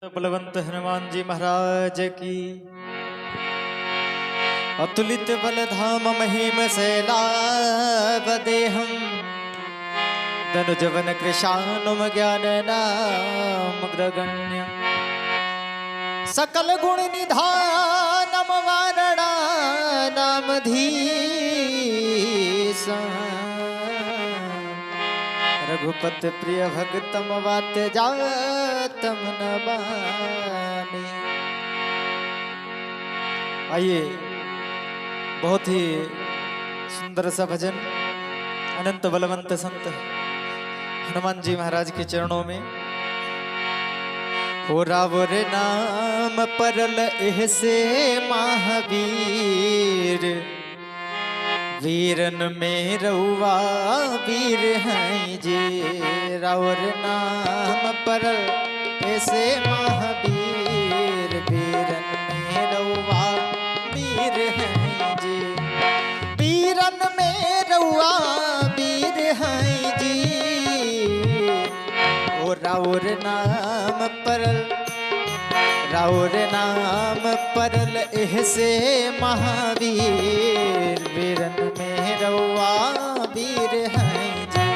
बलवंत हनुमान जी महाराज की। अतुलित बल धाम महिम शैलाभ देहम धनुजवन कृशानुम ज्ञान नाम ग्रगण्य सकल गुण निधानम वारणा नाम धीश रघुपत प्रिय भगतम वात जातम नबामी। आइए, बहुत ही सुंदर सा भजन अनंत बलवंत संत हनुमान जी महाराज के चरणों में। हो रावर नाम परल एहसे महावीर वीरन में रउआ वीर हैं जी। रावर नाम परल ऐसे महावीर वीरन में रउआ वीर हैं जी। वीरन में रउआ वीर हैं जी। ओ रावर नाम परल रावर नाम परल ऐसे महावीर वीरन में रउआ वीर हैं जी।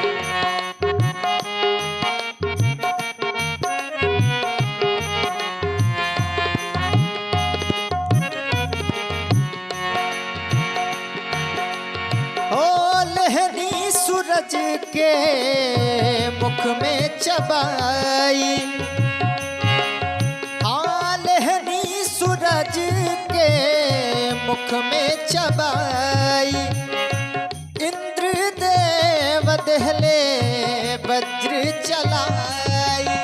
ओ लहरी सूरज के मुख में चबाई सूरज के मुख में चबाई इंद्र देव दहले वज्र चलाई।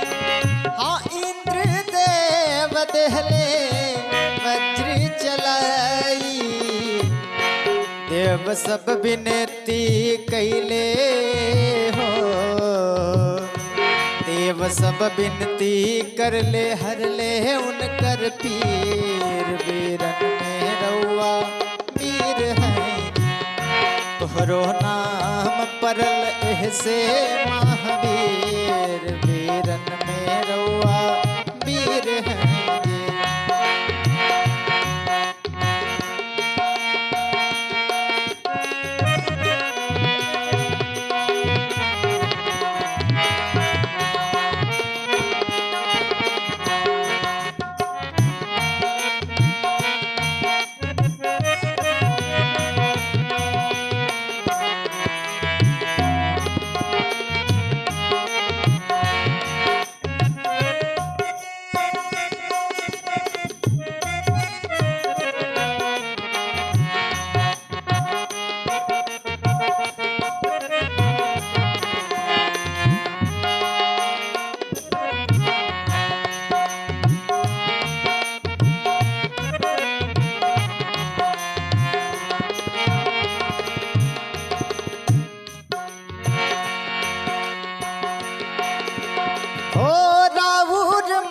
हाँ, इंद्र देव दहले वज्र चलाई। देव सब विनती कैले हो देव सब विनती कर ले हर ले उनकर पीर वीरन में रउआ वीर हैं। तोहरो नाम परल ऐसे महावीर वीरन में रउआ वीर हैं।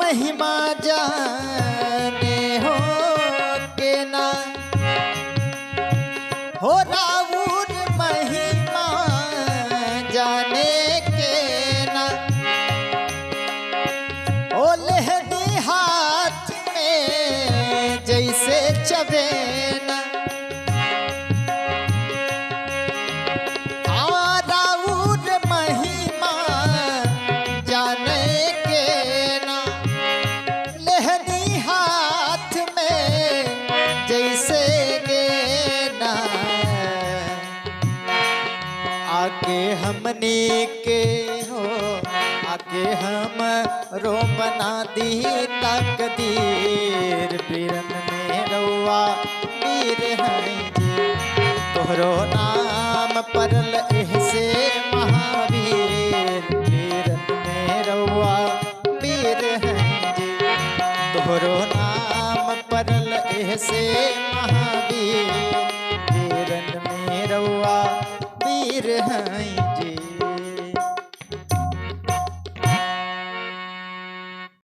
महिमा जाने हो के ना हो रावुर महिमा जाने के ना। ओ लहदी हाथ में जैसे चबेना। रावुर महिमा जाने आके हमने के हो आके हम रो बना दी तकदीर वीरन में रउआ वीर हैं जी। तोहरो नाम परल ऐसे महावीर वीरन में रउआ वीर हैं जी। तोहरो नाम परल ऐसे महावीर वीरन में रउआ वीर हैं जी।